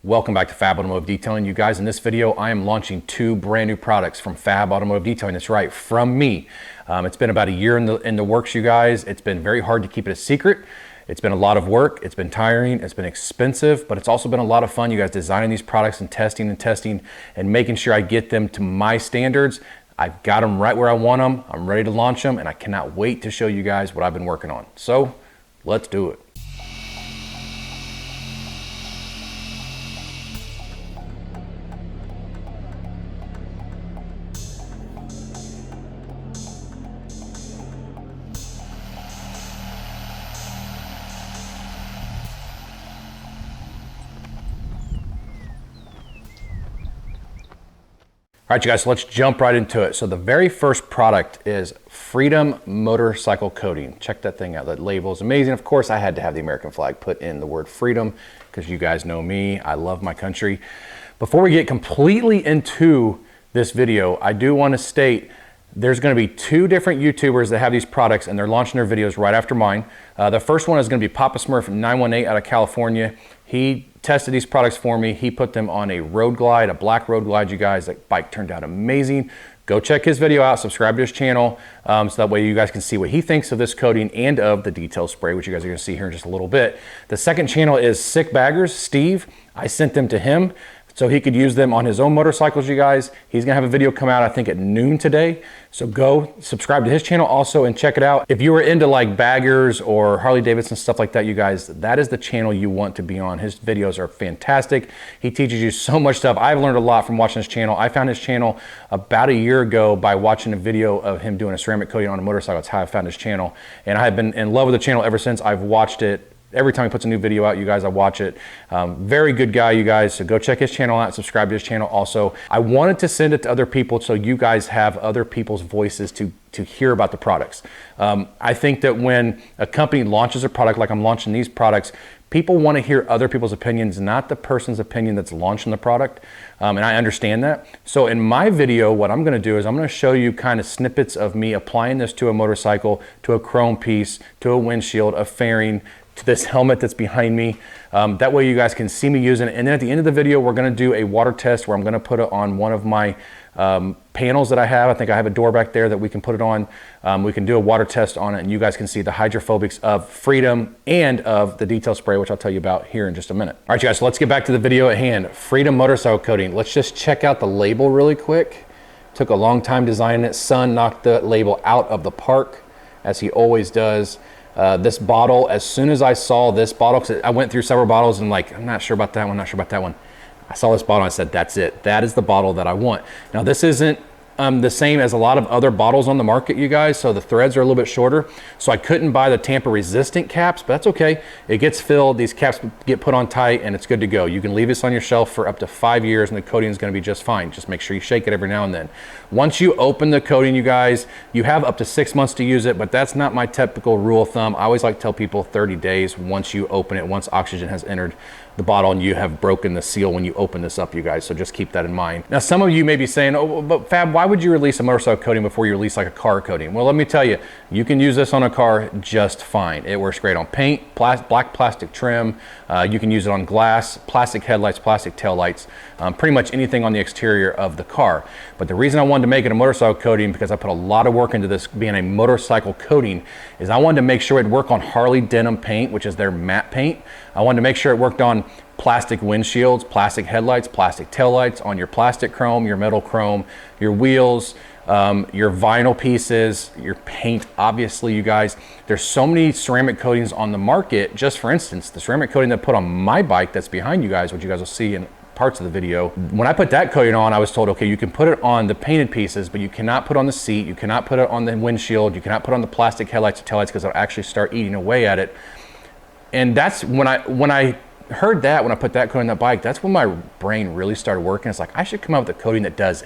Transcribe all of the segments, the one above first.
Welcome back to Fab Automotive Detailing. You guys, in this video, I am launching two brand new products from Fab Automotive Detailing. That's right, from me. It's been about a year in the works, you guys. It's been very hard to keep it a secret. It's been a lot of work. It's been tiring. It's been expensive, but it's also been a lot of fun, you guys, designing these products and testing and making sure I get them to my standards. I've got them right where I want them. I'm ready to launch them, and I cannot wait to show you guys what I've been working on. So let's do it. All right, you guys, so let's jump right into it. So the very first product is Freedom Motorcycle Coating. Check that thing out. That label is amazing. Of course, I had to have the American flag put in the word freedom because you guys know me. I love my country. Before we get completely into this video, I do want to state there's going to be two different YouTubers that have these products, and they're launching their videos right after mine. The first one is going to be Papa Smurf 918 out of California. He tested these products for me. He put them on a road glide, a black road glide, you guys. That bike turned out amazing. Go check his video out, subscribe to his channel, so that way you guys can see what he thinks of this coating and of the detail spray, which you guys are gonna see here in just a little bit. The second channel is Sik Baggers, Steve. I sent them to him so he could use them on his own motorcycles, you guys. He's gonna have a video come out, I think, at noon today. So go subscribe to his channel also and check it out. If you were into like baggers or Harley Davidson, stuff like that, you guys, that is the channel you want to be on. His videos are fantastic. He teaches you so much stuff. I've learned a lot from watching his channel. I found his channel about a year ago by watching a video of him doing a ceramic coating on a motorcycle. That's how I found his channel. And I have been in love with the channel ever since. I've watched it. Every time he puts a new video out, you guys, I watch it. Very good guy, you guys. So go check his channel out, subscribe to his channel also. I wanted to send it to other people so you guys have other people's voices to hear about the products. I think that when a company launches a product, like I'm launching these products, people want to hear other people's opinions, not the person's opinion that's launching the product. And I understand that. So in my video, what I'm going to do is I'm going to show you kind of snippets of me applying this to a motorcycle, to a chrome piece, to a windshield, a fairing, to this helmet that's behind me. That way you guys can see me using it. And then at the end of the video, we're gonna do a water test where I'm gonna put it on one of my panels that I have. I think I have a door back there that we can put it on. We can do a water test on it, and you guys can see the hydrophobics of Freedom and of the detail spray, which I'll tell you about here in just a minute. All right, you guys, so let's get back to the video at hand. Freedom Motorcycle Coating. Let's just check out the label really quick. Took a long time designing it. Son knocked the label out of the park, as he always does. This bottle, as soon as I saw this bottle, because I went through several bottles and like, I'm not sure about that one, not sure about that one. I saw this bottle and I said, that's it. That is the bottle that I want. Now this isn't the same as a lot of other bottles on the market, you guys. So the threads are a little bit shorter. So I couldn't buy the tamper resistant caps, but that's okay. It gets filled, these caps get put on tight, and it's good to go. You can leave this on your shelf for up to 5 years and the coating is gonna be just fine. Just make sure you shake it every now and then. Once you open the coating, you guys, you have up to 6 months to use it, but that's not my typical rule of thumb. I always like to tell people 30 days once you open it, once oxygen has entered the bottle and you have broken the seal when you open this up, you guys. So just keep that in mind. Now, some of you may be saying, oh, but Fab, why would you release a motorcycle coating before you release like a car coating? Well, let me tell you, you can use this on a car just fine. It works great on paint, black plastic trim. You can use it on glass, plastic headlights, plastic taillights, pretty much anything on the exterior of the car. But the reason I wanted to make it a motorcycle coating, because I put a lot of work into this being a motorcycle coating, is I wanted to make sure it'd work on Harley denim paint, which is their matte paint. I wanted to make sure it worked on plastic windshields, plastic headlights, plastic taillights, on your plastic chrome, your metal chrome, your wheels, your vinyl pieces, your paint. Obviously, you guys, there's so many ceramic coatings on the market. Just for instance, the ceramic coating that I put on my bike that's behind you guys, which you guys will see in parts of the video. When I put that coating on, I was told, okay, you can put it on the painted pieces, but you cannot put on the seat, you cannot put it on the windshield, you cannot put on the plastic headlights or taillights because it'll actually start eating away at it. And that's when I heard that, when I put that coating on that bike, that's when my brain really started working. It's like, I should come up with a coating that does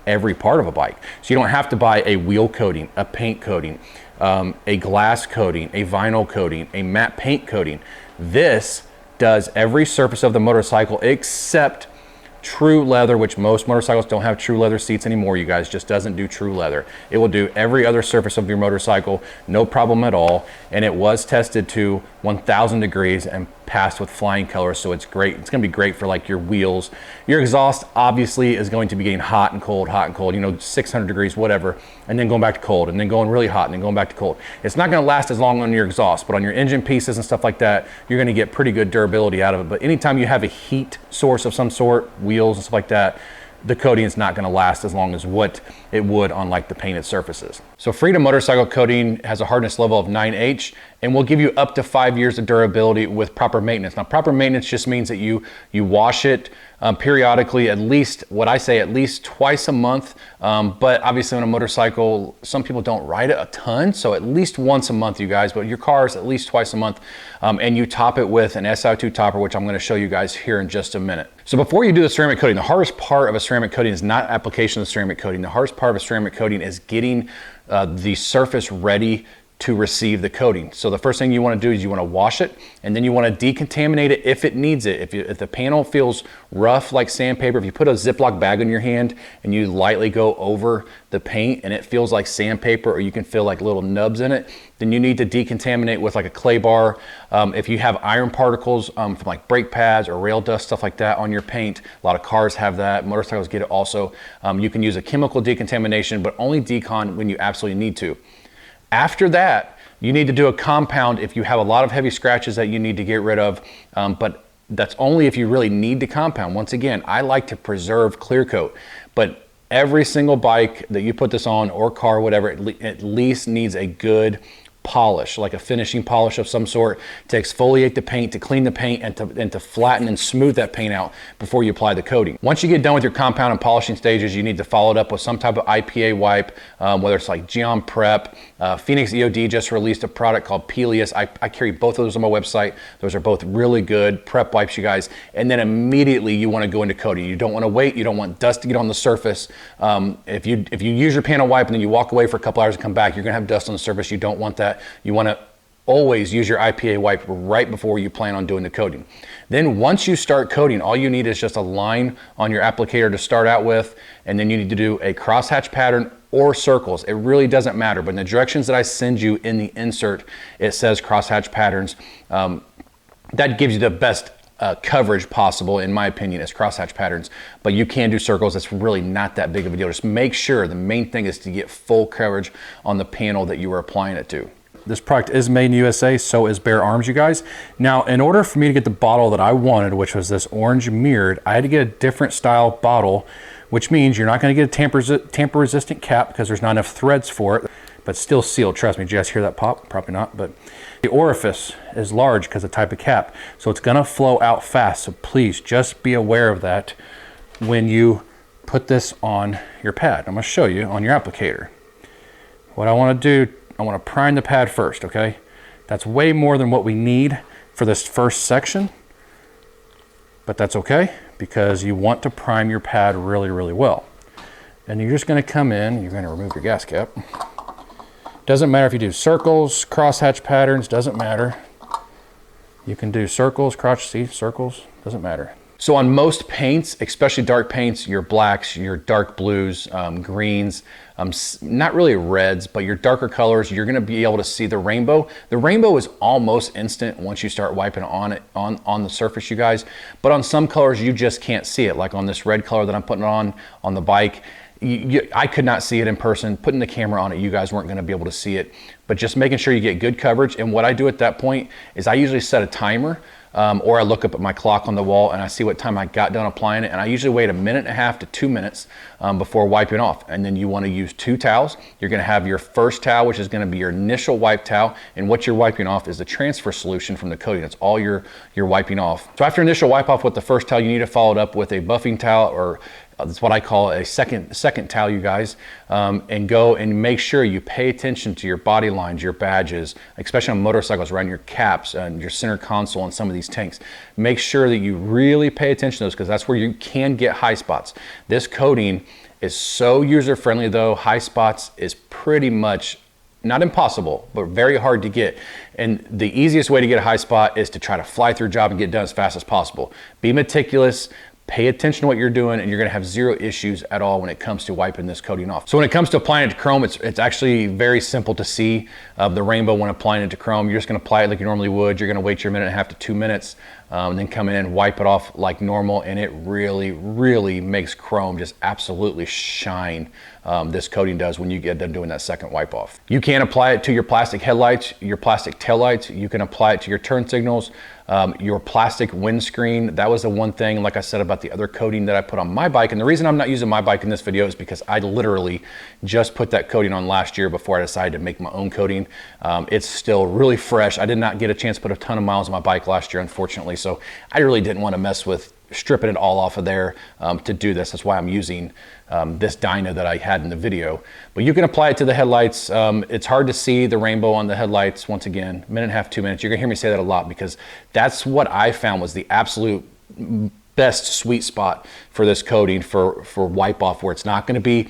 every part of a bike. So you don't have to buy a wheel coating, a paint coating, a glass coating, a vinyl coating, a matte paint coating. This does every surface of the motorcycle except true leather, which most motorcycles don't have true leather seats anymore, you guys. Just doesn't do true leather. It will do every other surface of your motorcycle, no problem at all. And it was tested to 1,000 degrees and passed with flying colors, so it's great. It's gonna be great for like your wheels. Your exhaust obviously is going to be getting hot and cold, you know, 600 degrees, whatever, and then going back to cold, and then going really hot, and then going back to cold. It's not gonna last as long on your exhaust, but on your engine pieces and stuff like that, you're gonna get pretty good durability out of it. But anytime you have a heat source of some sort, wheels and stuff like that, the coating is not gonna last as long as what it would on like the painted surfaces. So Freedom motorcycle coating has a hardness level of 9H and will give you up to 5 years of durability with proper maintenance. Now, proper maintenance just means that you wash it periodically, at least, what I say, at least twice a month. But obviously on a motorcycle, some people don't ride it a ton, so at least once a month, you guys, but your car is at least twice a month. And you top it with an SiO2 topper, which I'm gonna show you guys here in just a minute. So before you do the ceramic coating, the hardest part of a ceramic coating is not application of the ceramic coating. The hardest part of a ceramic coating is getting the surface ready to receive the coating. So the first thing you want to do is you want to wash it, and then you want to decontaminate it if it needs it. If the panel feels rough like sandpaper, if you put a Ziploc bag in your hand and you lightly go over the paint and it feels like sandpaper, or you can feel like little nubs in it, then you need to decontaminate with like a clay bar. If you have iron particles from like brake pads or rail dust, stuff like that on your paint, a lot of cars have that, motorcycles get it also. You can use a chemical decontamination, but only decon when you absolutely need to. After that, you need to do a compound if you have a lot of heavy scratches that you need to get rid of, but that's only if you really need to compound. Once again, I like to preserve clear coat, but every single bike that you put this on, or car, whatever, at least needs a good polish, like a finishing polish of some sort, to exfoliate the paint, to clean the paint, and to flatten and smooth that paint out before you apply the coating. Once you get done with your compound and polishing stages, you need to follow it up with some type of IPA wipe, whether it's like Geon Prep. Phoenix EOD just released a product called Pelias. I carry both of those on my website. Those are both really good prep wipes, you guys. And then immediately you want to go into coating. You don't want to wait. You don't want dust to get on the surface. If you use your panel wipe and then you walk away for a couple hours and come back, you're going to have dust on the surface. You don't want that. You want to always use your IPA wipe right before you plan on doing the coating. Then once you start coating, all you need is just a line on your applicator to start out with, and then you need to do a crosshatch pattern or circles. It really doesn't matter, but in the directions that I send you in the insert, it says crosshatch patterns. That gives you the best coverage possible, in my opinion, is crosshatch patterns, but you can do circles. It's really not that big of a deal. Just make sure, the main thing is to get full coverage on the panel that you are applying it to. This product is made in the USA, so is Bare Arms, you guys. Now, in order for me to get the bottle that I wanted, which was this orange mirrored, I had to get a different style bottle, which means you're not gonna get a tamper resistant cap because there's not enough threads for it, but still sealed. Trust me, did you guys hear that pop? Probably not, but the orifice is large because of the type of cap, so it's gonna flow out fast. So please just be aware of that when you put this on your pad. I'm gonna show you on your applicator. What I wanna do, I want to prime the pad first, okay? That's way more than what we need for this first section, but that's okay because you want to prime your pad really, really well. And you're just going to come in, you're going to remove your gas cap. Doesn't matter if you do circles, crosshatch patterns, doesn't matter. You can do circles, circles, doesn't matter. So on most paints, especially dark paints, your blacks, your dark blues, greens, not really reds, but your darker colors, you're gonna be able to see the rainbow. The rainbow is almost instant once you start wiping on it on the surface, you guys. But on some colors, you just can't see it. Like on this red color that I'm putting on the bike, I could not see it in person. Putting the camera on it, you guys weren't gonna be able to see it. But just making sure you get good coverage. And what I do at that point is I usually set a timer, or I look up at my clock on the wall and I see what time I got done applying it. And I usually wait 1.5 to 2 minutes before wiping off. And then you want to use 2 towels. You're going to have your first towel, which is going to be your initial wipe towel. And what you're wiping off is the transfer solution from the coating. That's all you're wiping off. So after initial wipe off with the first towel, you need to follow it up with a buffing towel, or that's what I call a second towel, you guys, and go and make sure you pay attention to your body lines, your badges, especially on motorcycles, around your caps and your center console and some of these tanks. Make sure that you really pay attention to those, because that's where you can get high spots. This coating is so user-friendly though. High spots is pretty much not impossible, but very hard to get. And the easiest way to get a high spot is to try to fly through a job and get done as fast as possible. Be meticulous. Pay attention to what you're doing, and you're gonna have zero issues at all when it comes to wiping this coating off. So when it comes to applying it to chrome, it's actually very simple to see the rainbow when applying it to chrome. You're just gonna apply it like you normally would. You're gonna wait your 1.5 to 2 minutes, and then come in and wipe it off like normal, and it really, really makes chrome just absolutely shine. This coating does when you get done doing that second wipe off. You can apply it to your plastic headlights, your plastic taillights. You can apply it to your turn signals, your plastic windscreen. That was the one thing, like I said, about the other coating that I put on my bike. And the reason I'm not using my bike in this video is because I literally just put that coating on last year before I decided to make my own coating. It's still really fresh. I did not get a chance to put a ton of miles on my bike last year, unfortunately. So I really didn't want to mess with stripping it all off of there to do this. That's why I'm using this dyno that I had in the video. But you can apply it to the headlights. It's hard to see the rainbow on the headlights. Once again, 1.5 to 2 minutes. You're gonna hear me say that a lot because that's what I found was the absolute best sweet spot for this coating for wipe off, where it's not gonna be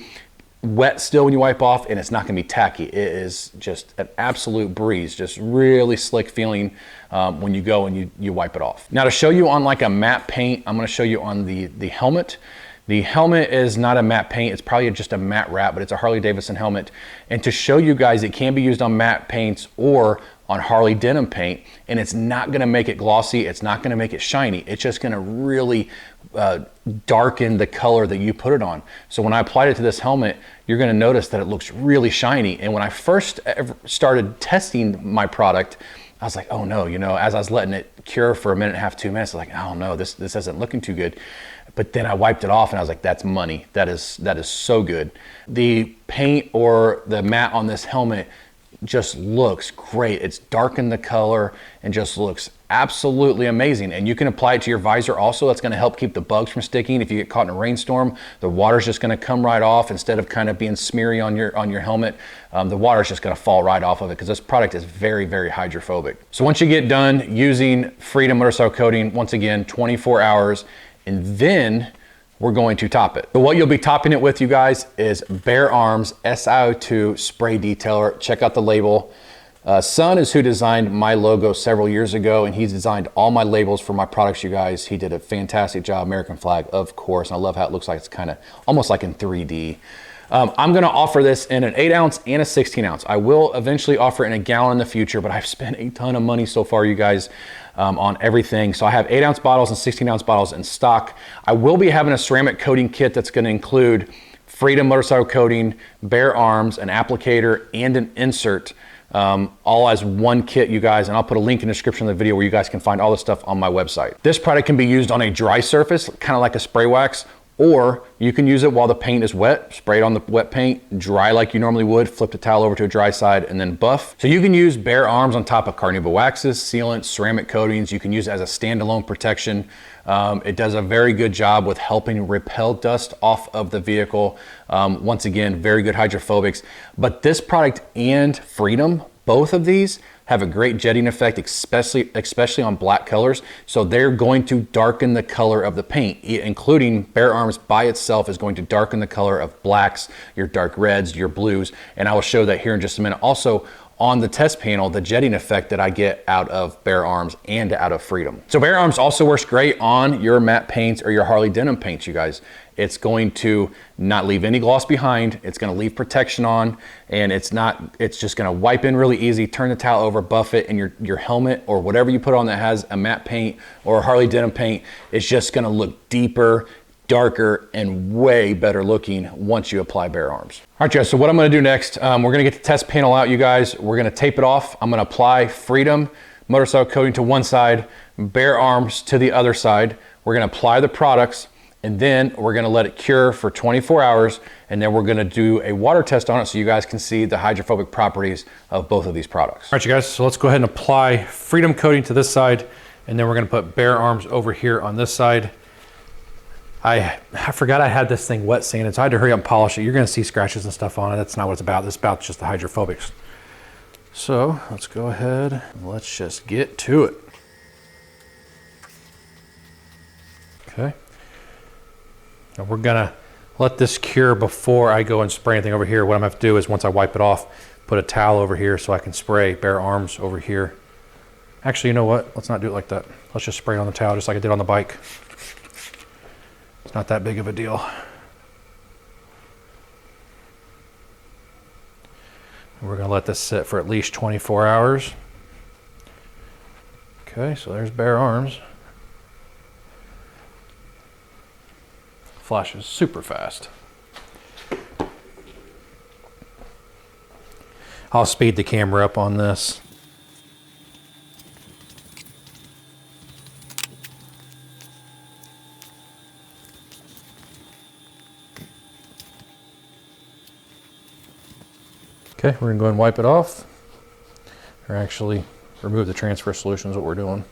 wet still when you wipe off, and it's not gonna be tacky. It is just an absolute breeze, just really slick feeling when you go and you wipe it off. Now to show you on like a matte paint, I'm gonna show you on the helmet. The helmet is not a matte paint, it's probably just a matte wrap, but it's a Harley Davidson helmet. And to show you guys, it can be used on matte paints or on Harley denim paint, and it's not gonna make it glossy, it's not gonna make it shiny, it's just gonna really darken the color that you put it on. So when I applied it to this helmet, you're gonna notice that it looks really shiny. And when I first ever started testing my product, I was like, oh no, you know, as I was letting it cure for 1.5 to 2 minutes, I was like, oh no, this isn't looking too good. But then I wiped it off and I was like, that's money. That is so good. The paint or the matte on this helmet just looks great. It's darkened the color and just looks absolutely amazing. And you can apply it to your visor also. That's gonna help keep the bugs from sticking. If you get caught in a rainstorm, the water's just gonna come right off. Instead of kind of being smeary on your helmet, the water's just gonna fall right off of it because this product is very, very hydrophobic. So once you get done using Freedom Motorcycle Coating, once again, 24 hours, and then we're going to top it. So what you'll be topping it with, you guys, is Bare Arms SiO2 Spray Detailer. Check out the label. Son is who designed my logo several years ago, and he's designed all my labels for my products, you guys. He did a fantastic job. American flag, of course. And I love how it looks like it's kind of almost like in 3D. I'm gonna offer this in an 8 ounce and a 16 ounce. I will eventually offer it in a gallon in the future, but I've spent a ton of money so far, you guys, on everything. So I have 8 ounce bottles and 16 ounce bottles in stock. I will be having a ceramic coating kit that's gonna include Freedom Motorcycle Coating, Bare Arms, an applicator, and an insert, all as one kit, you guys. And I'll put a link in the description of the video where you guys can find all this stuff on my website. This product can be used on a dry surface, kind of like a spray wax, or you can use it while the paint is wet, spray it on the wet paint, dry like you normally would, flip the towel over to a dry side, and then buff. So you can use Bare Arms on top of carnauba waxes, sealants, ceramic coatings. You can use it as a standalone protection. It does a very good job with helping repel dust off of the vehicle. Once again, very good hydrophobics. But this product and Freedom, both of these, have a great jetting effect, especially on black colors. So they're going to darken the color of the paint, including Bare Arms by itself is going to darken the color of blacks, your dark reds, your blues. And I will show that here in just a minute. Also, on the test panel, the jetting effect that I get out of Bare Arms and out of Freedom. So Bare Arms also works great on your matte paints or your Harley denim paints, you guys. It's going to not leave any gloss behind. It's gonna leave protection on, and it's just gonna wipe in really easy, turn the towel over, buff it, and your helmet or whatever you put on that has a matte paint or a Harley denim paint, it's just gonna look deeper, darker, and way better looking once you apply Bare Arms. All right, guys, so what I'm gonna do next, we're gonna get the test panel out, you guys. We're gonna tape it off. I'm gonna apply Freedom Motorcycle Coating to one side, Bare Arms to the other side. We're gonna apply the products, and then we're gonna let it cure for 24 hours, and then we're gonna do a water test on it so you guys can see the hydrophobic properties of both of these products. All right, you guys, so let's go ahead and apply Freedom Coating to this side, and then we're gonna put Bare Arms over here on this side. I forgot I had this thing wet sanded, so I had to hurry up and polish it. You're gonna see scratches and stuff on it. That's not what it's about. This is about just the hydrophobics. So let's go ahead and let's just get to it. Okay. Now we're gonna let this cure before I go and spray anything over here. What I'm gonna have to do is once I wipe it off, put a towel over here so I can spray Bare Arms over here. Actually, you know what? Let's not do it like that. Let's just spray it on the towel just like I did on the bike. Not that big of a deal. We're gonna let this sit for at least 24 hours. Okay, so there's bare arms. Flashes super fast. I'll speed the camera up on this. Okay, we're gonna go ahead and wipe it off. Or actually remove the transfer solution is what we're doing.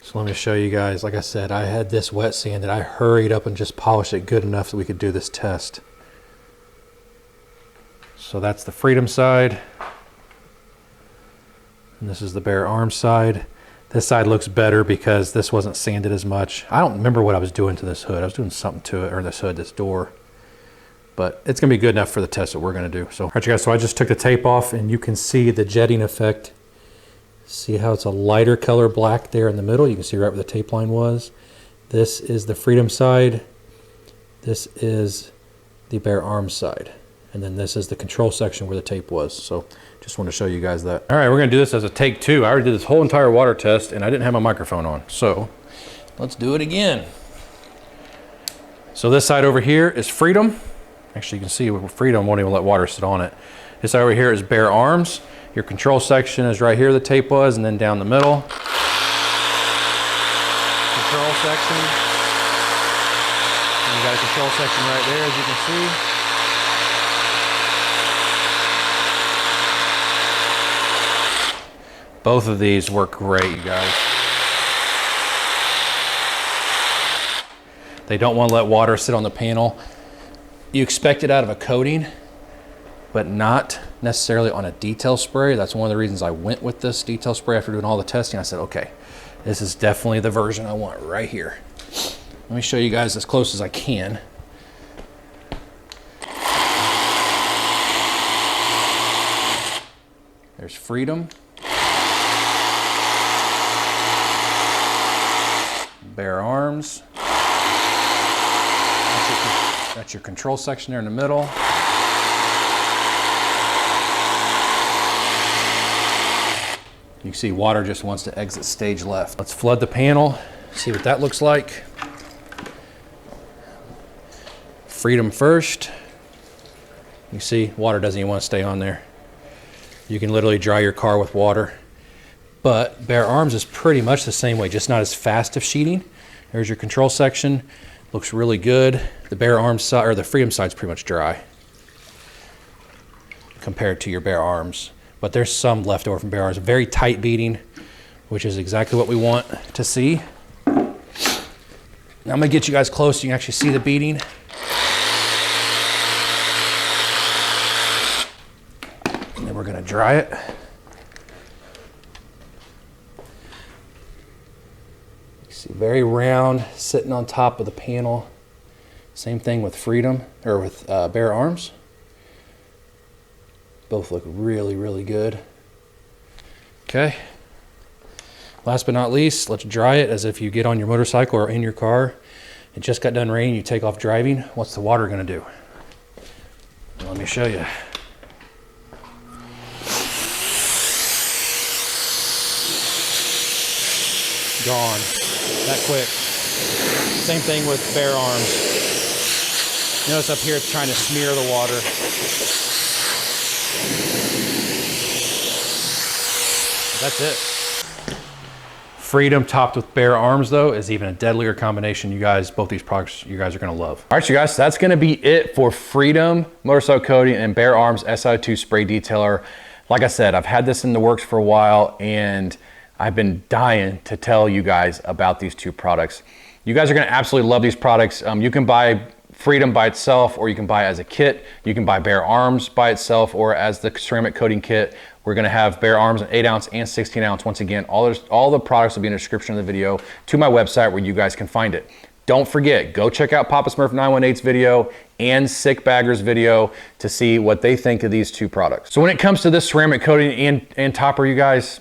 So let me show you guys, like I said, I had this wet sanded. I hurried up and just polished it good enough so we could do this test. So that's the Freedom side. And this is the Bare Arms side. This side looks better because this wasn't sanded as much. I don't remember what I was doing to this hood. I was doing something to it, or this hood, this door. But it's gonna be good enough for the test that we're gonna do. So, all right, you guys, so I just took the tape off and you can see the jetting effect. See how it's a lighter color black there in the middle? You can see right where the tape line was. This is the Freedom side. This is the Bare Arms side. And then this is the control section where the tape was. So just want to show you guys that. All right, we're gonna do this as a take two. I already did this whole entire water test and I didn't have my microphone on. So let's do it again. So this side over here is Freedom. Actually, you can see with Freedom won't even let water sit on it. This side over here is Bare Arms. Your control section is right here, the tape was, and then down the middle. Control section. And you got a control section right there, as you can see. Both of these work great, you guys. They don't want to let water sit on the panel. You expect it out of a coating, but not necessarily on a detail spray. That's one of the reasons I went with this detail spray after doing all the testing. I said, okay, this is definitely the version I want right here. Let me show you guys as close as I can. There's Freedom. Bare Arms. That's your control section there in the middle. You can see water just wants to exit stage left. Let's flood the panel, see what that looks like. Freedom first. You see water doesn't even want to stay on there. You can literally dry your car with water. But Bare Arms is pretty much the same way, just not as fast of sheeting. There's your control section. Looks really good. The Bare Arms side, or the Freedom side, is pretty much dry compared to your Bare Arms. But there's some left over from Bare Arms. Very tight beading, which is exactly what we want to see. Now I'm gonna get you guys close so you can actually see the beading. And then we're gonna dry it. You see, very round, sitting on top of the panel. Same thing with Freedom, or with Bare Arms. Both look really, really good. Okay. Last but not least, let's dry it as if you get on your motorcycle or in your car. It just got done raining, you take off driving. What's the water gonna do? Let me show you. Gone, that quick. Same thing with Bare Arms. Notice up here it's trying to smear the water. That's it. Freedom topped with Bare Arms though is even a deadlier combination. You guys, both these products you guys are gonna love. All right, you guys, so that's gonna be it for Freedom Motorcycle Coating and Bare Arms SiO2 Spray Detailer. Like I said, I've had this in the works for a while and I've been dying to tell you guys about these two products. You guys are gonna absolutely love these products. You can buy Freedom by itself, or you can buy it as a kit. You can buy Bare Arms by itself or as the ceramic coating kit. We're gonna have Bare Arms in 8 ounce and 16 ounce. Once again, all the products will be in the description of the video to my website where you guys can find it. Don't forget, go check out Papa Smurf 918's video and Sik Baggers' video to see what they think of these two products. So when it comes to this ceramic coating and topper, you guys,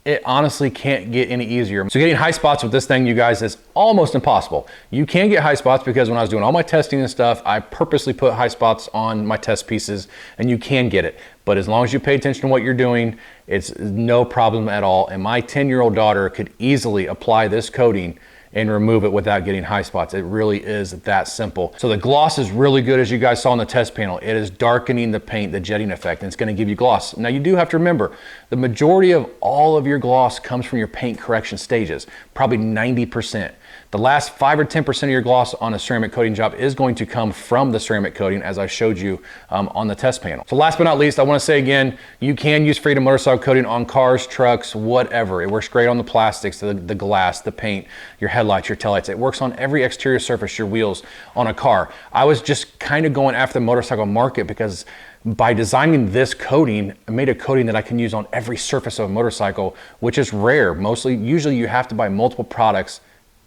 It honestly can't get any easier. So getting high spots with this thing, you guys, is almost impossible. You can get high spots because when I was doing all my testing and stuff, I purposely put high spots on my test pieces, and you can get it. But as long as you pay attention to what you're doing, it's no problem at all. And my 10-year-old daughter could easily apply this coating and remove it without getting high spots. It really is that simple. So the gloss is really good, as you guys saw on the test panel. It is darkening the paint, the jetting effect, and it's gonna give you gloss. Now you do have to remember, the majority of all of your gloss comes from your paint correction stages, probably 90%. The last 5 or 10% of your gloss on a ceramic coating job is going to come from the ceramic coating, as I showed you on the test panel. So last but not least, I wanna say again, you can use Freedom Motorcycle Coating on cars, trucks, whatever. It works great on the plastics, the glass, the paint, your headlights, your taillights. It works on every exterior surface, your wheels on a car. I was just kind of going after the motorcycle market because by designing this coating, I made a coating that I can use on every surface of a motorcycle, which is rare. Usually you have to buy multiple products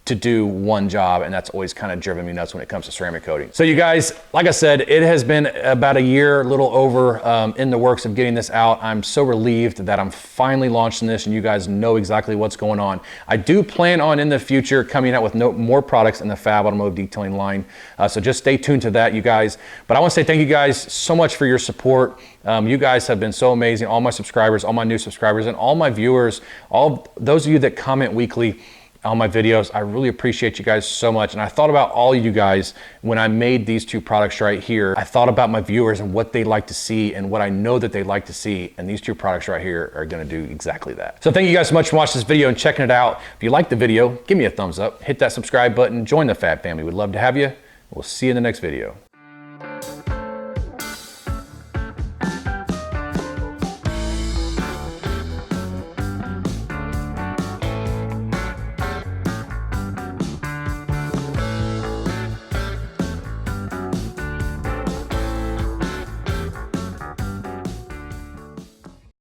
to do one job, and that's always kind of driven me nuts when it comes to ceramic coating. So you guys, like I said, it has been about a year, a little over, in the works of getting this out. I'm so relieved that I'm finally launching this and you guys know exactly what's going on. I do plan on in the future coming out with more products in the Fab Automotive Detailing line, so just stay tuned to that, you guys. But I want to say thank you guys so much for your support. You guys have been so amazing, all my subscribers, all my new subscribers, and all my viewers, all those of you that comment weekly on my videos. I really appreciate you guys so much. And I thought about all of you guys when I made these two products right here. I thought about my viewers and what they like to see and what I know that they like to see. And these two products right here are gonna do exactly that. So thank you guys so much for watching this video and checking it out. If you liked the video, give me a thumbs up, hit that subscribe button, join the Fab family. We'd love to have you. We'll see you in the next video.